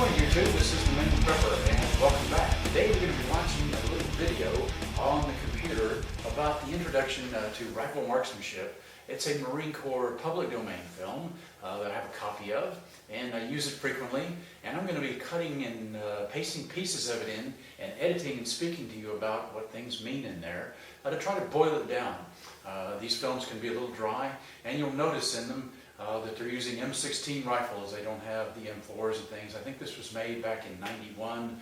morning, YouTube. This is the Maineprepper, and welcome back. Today we're going to be watching a little video on the computer about the introduction to rifle marksmanship. It's a Marine Corps public domain film that I have a copy of, and I use it frequently. And I'm going to be cutting and pasting pieces of it in, and editing and speaking to you about what things mean in there to try to boil it down. These films can be a little dry, and you'll notice in them that they're using M16 rifles. They don't have the M4s and things. I think this was made back in '91,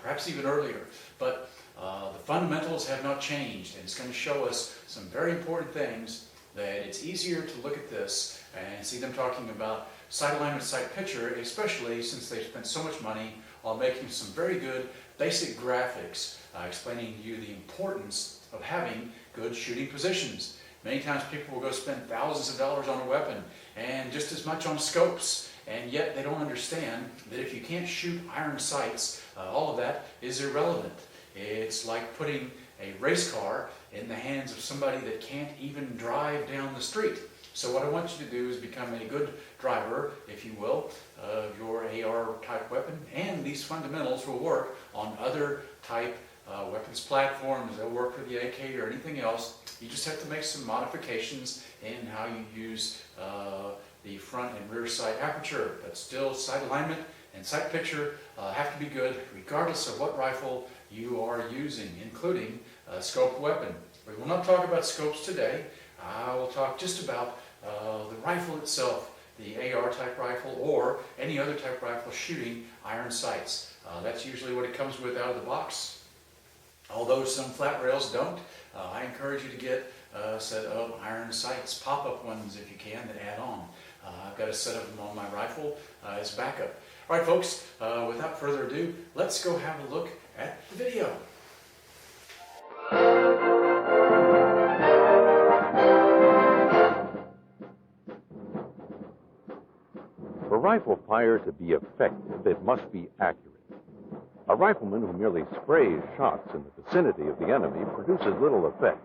perhaps even earlier. But the fundamentals have not changed, and it's going to show us some very important things that it's easier to look at this and see them talking about sight alignment, sight picture, especially since they've spent so much money on making some very good basic graphics explaining to you the importance of having good shooting positions. Many times people will go spend thousands of dollars on a weapon and just as much on scopes, and yet they don't understand that if you can't shoot iron sights, all of that is irrelevant. It's like putting a race car in the hands of somebody that can't even drive down the street. So what I want you to do is become a good driver, if you will, of your AR type weapon, and these fundamentals will work on other type weapons platforms. They'll work for the AK or anything else. You just have to make some modifications in how you use the front and rear sight aperture, but still sight alignment and sight picture have to be good regardless of what rifle you are using, including a scoped weapon. We will not talk about scopes today. I will talk just about the rifle itself, the AR type rifle or any other type rifle shooting iron sights. That's usually what it comes with out of the box. Although some flat rails don't, I encourage you to get a set of iron sights, pop-up ones if you can, that add on. I've got a set of them on my rifle as backup. All right, folks, without further ado, let's go have a look at the video. For rifle fire to be effective, it must be accurate. A rifleman who merely sprays shots in the vicinity of the enemy produces little effect.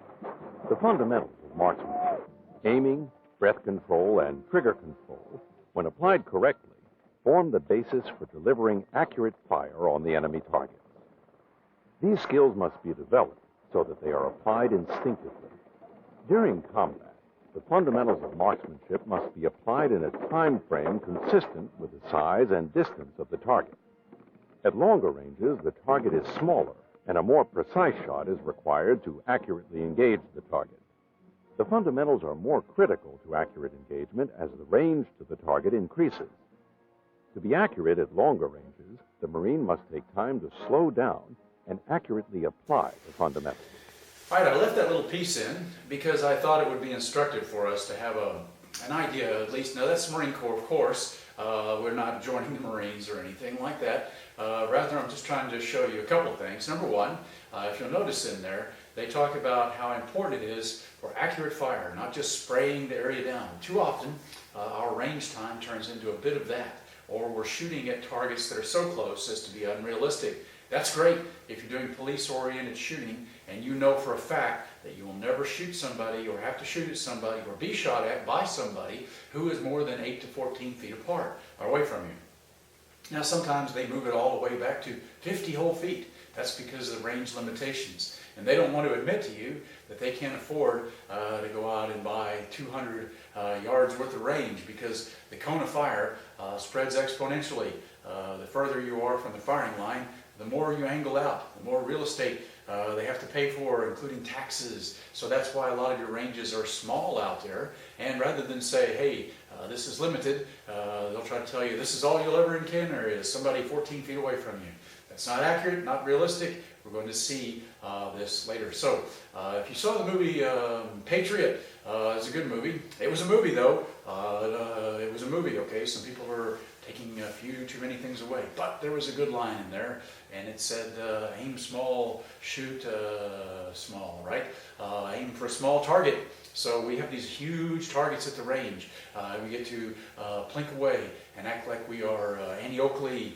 The fundamentals of marksmanship, aiming, breath control, and trigger control, when applied correctly, form the basis for delivering accurate fire on the enemy targets. These skills must be developed so that they are applied instinctively. During combat, the fundamentals of marksmanship must be applied in a time frame consistent with the size and distance of the target. At longer ranges, the target is smaller, and a more precise shot is required to accurately engage the target. The fundamentals are more critical to accurate engagement as the range to the target increases. To be accurate at longer ranges, the Marine must take time to slow down and accurately apply the fundamentals. All right, I left that little piece in because I thought it would be instructive for us to have an idea, at least. Now, that's Marine Corps, of course. We're not joining the Marines or anything like that. Rather, I'm just trying to show you a couple things. Number one, if you'll notice in there, they talk about how important it is for accurate fire, not just spraying the area down. Too often, our range time turns into a bit of that, or we're shooting at targets that are so close as to be unrealistic. That's great if you're doing police-oriented shooting and you know for a fact that you will never shoot somebody or have to shoot at somebody or be shot at by somebody who is more than 8 to 14 feet apart or away from you. Now, sometimes they move it all the way back to 50 whole feet. That's because of the range limitations. And they don't want to admit to you that they can't afford to go out and buy 200 yards worth of range, because the cone of fire spreads exponentially. The further you are from the firing line, the more you angle out, the more real estate they have to pay for, including taxes. So that's why a lot of your ranges are small out there. And rather than say, hey, this is limited, they'll try to tell you this is all you'll ever encounter is somebody 14 feet away from you. That's not accurate, not realistic. We're going to see this later. So if you saw the movie Patriot, it's a good movie. It was a movie, though. It was a movie, okay? Some people were taking a few too many things away. But there was a good line in there, and it said, aim small, shoot small, right? Aim for a small target. So we have these huge targets at the range. We get to plink away and act like we are Annie Oakley,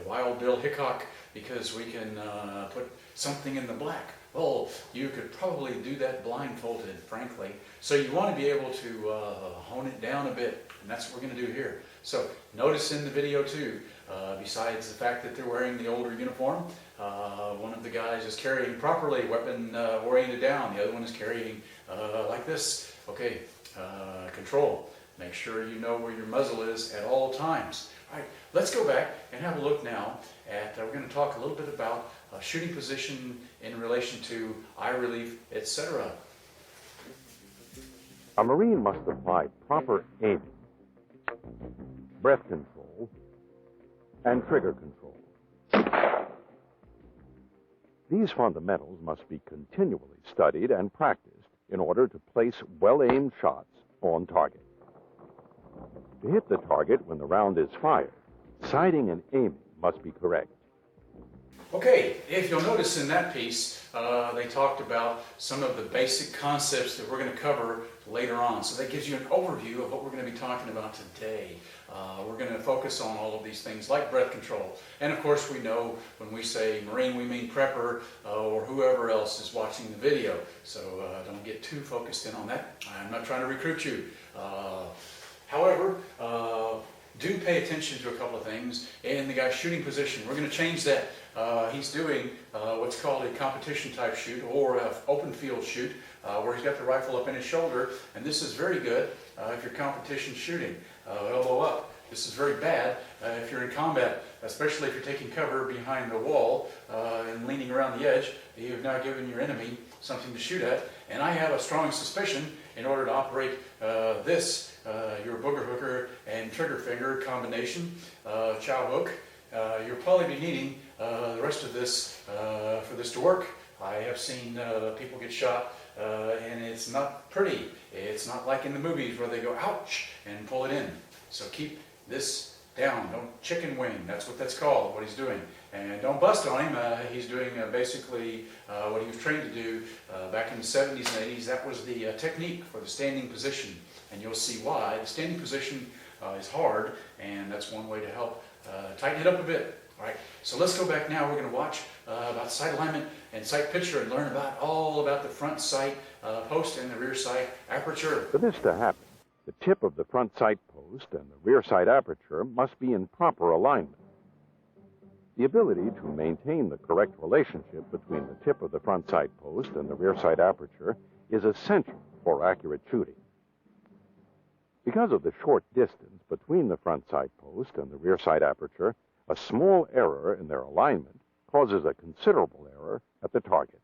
Wild Bill Hickok, because we can put something in the black Well, you could probably do that blindfolded, frankly. So you want to be able to hone it down a bit, and that's what we're going to do here. So notice in the video too, besides the fact that they're wearing the older uniform, one of the guys is carrying properly, weapon oriented down. The other one is carrying like this. Okay, control. Make sure you know where your muzzle is at all times. All right, let's go back and have a look now at, we're going to talk a little bit about shooting position in relation to eye relief, etc. A Marine must apply proper aiming, breath control, and trigger control. These fundamentals must be continually studied and practiced in order to place well-aimed shots on target. To hit the target when the round is fired, sighting and aiming must be correct. Okay, if you'll notice in that piece, they talked about some of the basic concepts that we're going to cover later on. So that gives you an overview of what we're going to be talking about today. We're going to focus on all of these things like breath control. And of course we know when we say Marine, we mean prepper or whoever else is watching the video. So don't get too focused in on that. I'm not trying to recruit you. However, do pay attention to a couple of things in the guy's shooting position. We're going to change that. He's doing what's called a competition type shoot or an open field shoot where he's got the rifle up in his shoulder, and this is very good if you're competition shooting, elbow up. This is very bad if you're in combat, especially if you're taking cover behind the wall and leaning around the edge. You've now given your enemy something to shoot at, and I have a strong suspicion in order to operate your booger hooker and trigger finger combination, chow hook, you'll probably be needing the rest of this for this to work. I have seen people get shot and it's not pretty. It's not like in the movies where they go ouch and pull it in. So keep this down. Don't chicken wing. That's what that's called, what he's doing. And don't bust on him. He's doing basically what he was trained to do back in the 70s and 80s. That was the technique for the standing position. And you'll see why. The standing position is hard, and that's one way to help tighten it up a bit. All right, so let's go back now. We're going to watch about sight alignment and sight picture and learn all about the front sight post and the rear sight aperture. For this to happen, the tip of the front sight post and the rear sight aperture must be in proper alignment. The ability to maintain the correct relationship between the tip of the front sight post and the rear sight aperture is essential for accurate shooting. Because of the short distance between the front sight post and the rear sight aperture, a small error in their alignment causes a considerable error at the target.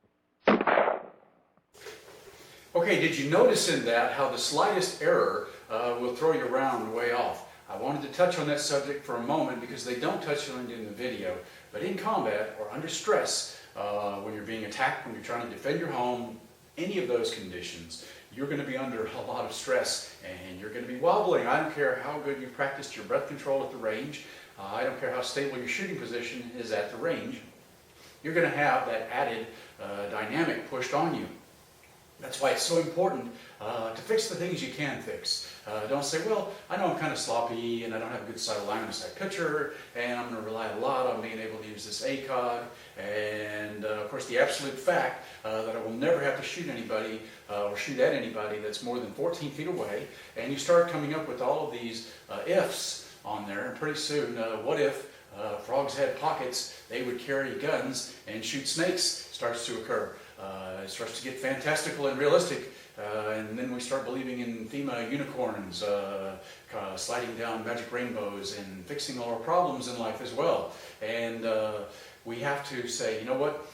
Okay, did you notice in that how the slightest error will throw your round way off? I wanted to touch on that subject for a moment because they don't touch on it in the video. But in combat or under stress, when you're being attacked, when you're trying to defend your home, any of those conditions, you're going to be under a lot of stress and you're going to be wobbling. I don't care how good you practiced your breath control at the range. I don't care how stable your shooting position is at the range. You're going to have that added dynamic pushed on you. That's why it's so important to fix the things you can fix. Don't say, well, I know I'm kind of sloppy and I don't have a good sight alignment sight picture and I'm going to rely a lot on being able to use this ACOG. And of course the absolute fact that I will never have to shoot anybody or shoot at anybody that's more than 14 feet away. And you start coming up with all of these ifs on there, and pretty soon, what if frogs had pockets, they would carry guns and shoot snakes starts to occur. It starts to get fantastical and realistic, and then we start believing in FEMA unicorns, sliding down magic rainbows and fixing all our problems in life as well. And we have to say, you know what,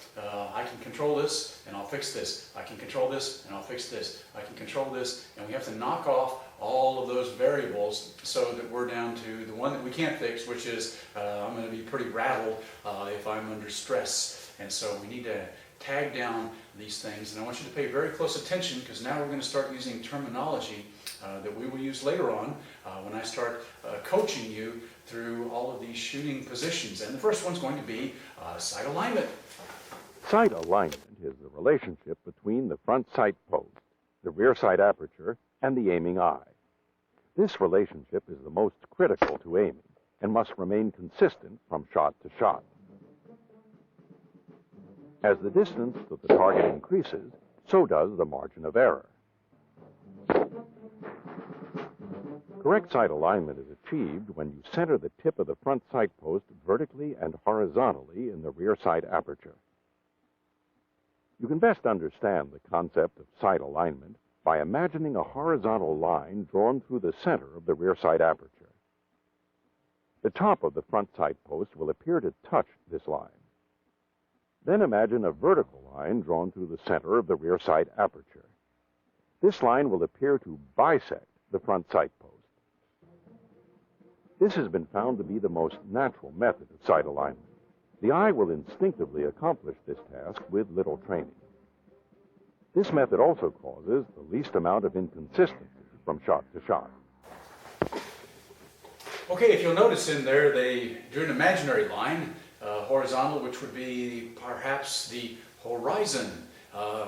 I can control this and I'll fix this. I can control this and I'll fix this. I can control this, and we have to knock off all of those variables so that we're down to the one that we can't fix, which is I'm going to be pretty rattled if I'm under stress. And so we need to tag down these things, and I want you to pay very close attention because now we're going to start using terminology that we will use later on when I start coaching you through all of these shooting positions. And the first one's going to be sight alignment. Sight alignment is the relationship between the front sight post, the rear sight aperture, and the aiming eye. This relationship is the most critical to aiming and must remain consistent from shot to shot. As the distance to the target increases, so does the margin of error. Correct sight alignment is achieved when you center the tip of the front sight post vertically and horizontally in the rear sight aperture. You can best understand the concept of sight alignment by imagining a horizontal line drawn through the center of the rear sight aperture. The top of the front sight post will appear to touch this line. Then imagine a vertical line drawn through the center of the rear sight aperture. This line will appear to bisect the front sight post. This has been found to be the most natural method of sight alignment. The eye will instinctively accomplish this task with little training. This method also causes the least amount of inconsistency from shot to shot. Okay, if you'll notice in there, they drew an imaginary line, horizontal, which would be perhaps the horizon,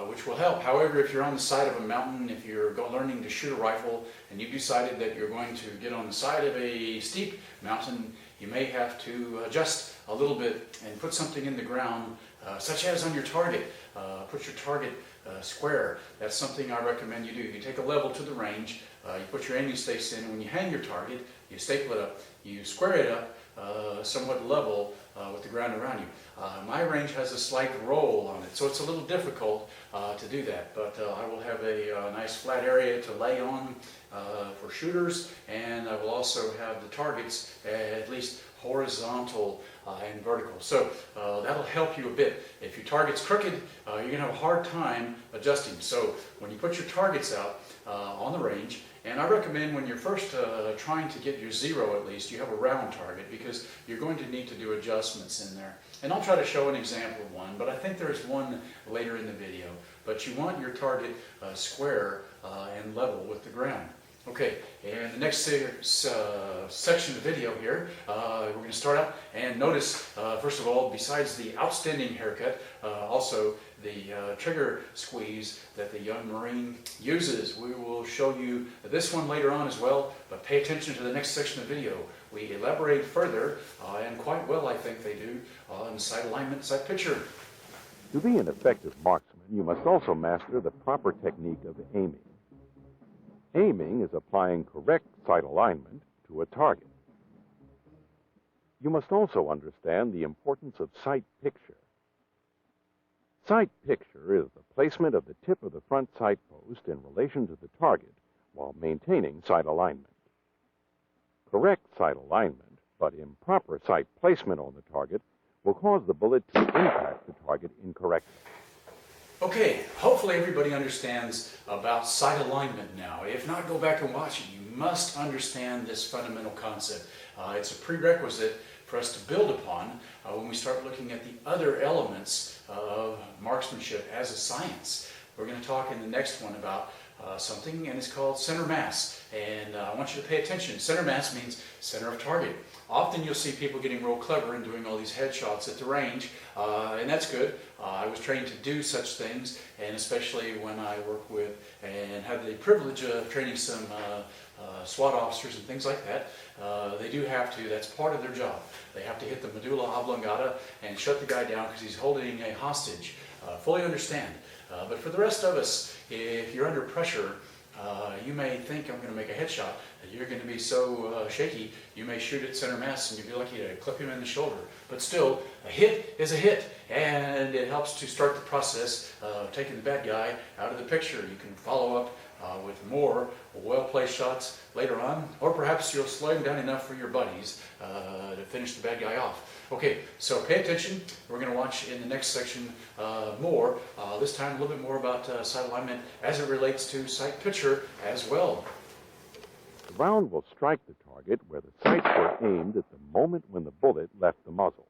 which will help. However, if you're on the side of a mountain, if you're learning to shoot a rifle, and you decided that you're going to get on the side of a steep mountain, you may have to adjust a little bit and put something in the ground, such as on your target. Put your target square. That's something I recommend you do. You take a level to the range, you put your aiming stakes in, and when you hang your target, you staple it up, you square it up somewhat level with the ground around you. My range has a slight roll on it, so it's a little difficult to do that, but I will have a nice flat area to lay on for shooters, and I will also have the targets at least horizontal and vertical. So that'll help you a bit. If your target's crooked, you're going to have a hard time adjusting. So when you put your targets out on the range, and I recommend when you're first trying to get your zero at least, you have a round target, because you're going to need to do adjustments in there. And I'll try to show an example of one, but I think there's one later in the video. But you want your target square and level with the ground. Okay, and the next section of the video here, we're going to start out and notice, first of all, besides the outstanding haircut, also the trigger squeeze that the young Marine uses. We will show you this one later on as well, but pay attention to the next section of the video. We elaborate further, and quite well I think they do, on sight alignment, sight picture. To be an effective marksman, you must also master the proper technique of aiming. Aiming is applying correct sight alignment to a target. You must also understand the importance of sight picture. Sight picture is the placement of the tip of the front sight post in relation to the target while maintaining sight alignment. Correct sight alignment, but improper sight placement on the target, will cause the bullet to impact the target incorrectly. Okay, hopefully everybody understands about sight alignment now. If not, go back and watch it. You must understand this fundamental concept. It's a prerequisite for us to build upon when we start looking at the other elements of marksmanship as a science. We're going to talk in the next one about something, and it's called center mass. And I want you to pay attention. Center mass means center of target. Often you'll see people getting real clever and doing all these headshots at the range, and that's good. I was trained to do such things, and especially when I work with and have the privilege of training some SWAT officers and things like that, they do have to, that's part of their job. They have to hit the medulla oblongata and shut the guy down because he's holding a hostage. Fully understand. But for the rest of us, if you're under pressure, you may think I'm going to make a headshot. You're going to be so shaky, you may shoot at center mass and you'll be lucky to clip him in the shoulder. But still, a hit is a hit, and it helps to start the process of taking the bad guy out of the picture. You can follow up with more well-placed shots later on, or perhaps you'll slow him down enough for your buddies to finish the bad guy off. Okay, so pay attention. We're going to watch in the next section more, this time a little bit more about sight alignment as it relates to sight picture as well. The round will strike the target where the sights were aimed at the moment when the bullet left the muzzle.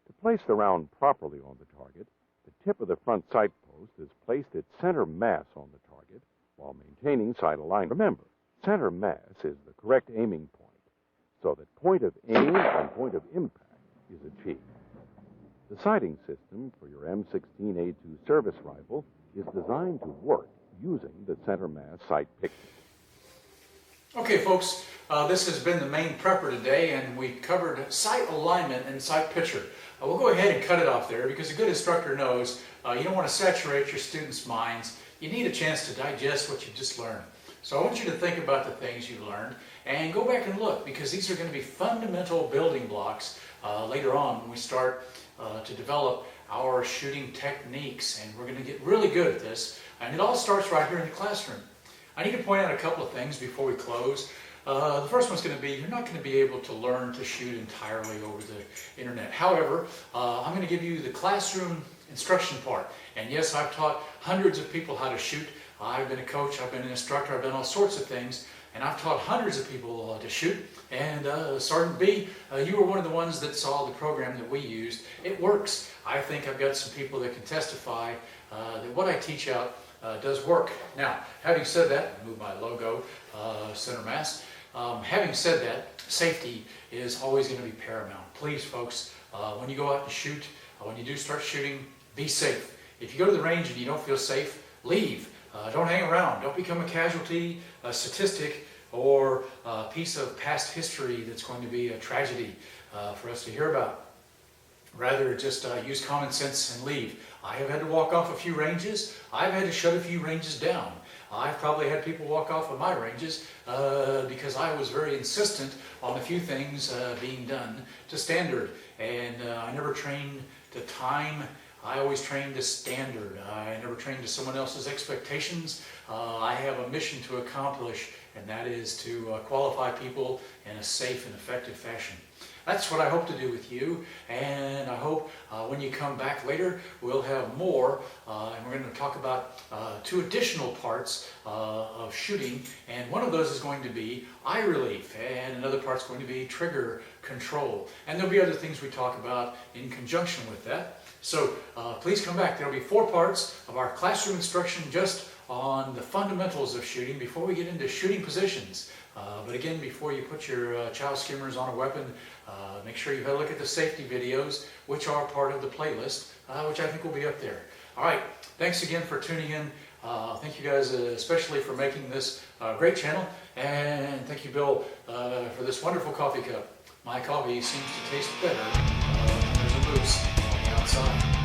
To place the round properly on the target, the tip of the front sight post is placed at center mass on the target while maintaining sight alignment. Remember, center mass is the correct aiming point, so that point of aim and point of impact is achieved. The sighting system for your M16A2 service rifle is designed to work using the center mass sight picture. Okay, folks, this has been the Maineprepper today, and we covered sight alignment and sight picture. We'll go ahead and cut it off there because a good instructor knows you don't want to saturate your students' minds. You need a chance to digest what you just learned. So I want you to think about the things you learned and go back and look, because these are going to be fundamental building blocks later on when we start to develop our shooting techniques, and we're going to get really good at this. And it all starts right here in the classroom. I need to point out a couple of things before we close. The first one's going to be, you're not going to be able to learn to shoot entirely over the internet. However, I'm going to give you the classroom instruction part. And yes, I've taught hundreds of people how to shoot. I've been a coach, I've been an instructor, I've done all sorts of things, and I've taught hundreds of people to shoot. And Sergeant B, you were one of the ones that saw the program that we used. It works. I think I've got some people that can testify that what I teach out does work. Now, having said that, move my logo, center mass. Having said that, safety is always going to be paramount. Please, folks, when you go out and shoot, when you do start shooting, be safe. If you go to the range and you don't feel safe, leave. Don't hang around. Don't become a casualty, a statistic, or a piece of past history that's going to be a tragedy for us to hear about. Rather, just use common sense and leave. I have had to walk off a few ranges. I've had to shut a few ranges down. I've probably had people walk off of my ranges because I was very insistent on a few things being done to standard. And I never trained to time. I always trained to standard. I never trained to someone else's expectations. I have a mission to accomplish, and that is to qualify people in a safe and effective fashion. That's what I hope to do with you, and I hope when you come back later, we'll have more, and we're going to talk about two additional parts of shooting, and one of those is going to be eye relief, and another part's going to be trigger control, and there'll be other things we talk about in conjunction with that. So please come back. There'll be 4 parts of our classroom instruction just on the fundamentals of shooting before we get into shooting positions. But again, before you put your chow skimmers on a weapon, make sure you have a look at the safety videos, which are part of the playlist, which I think will be up there. All right, thanks again for tuning in. Thank you guys especially for making this great channel, and thank you, Bill, for this wonderful coffee cup. My coffee seems to taste better when there's a moose on the outside.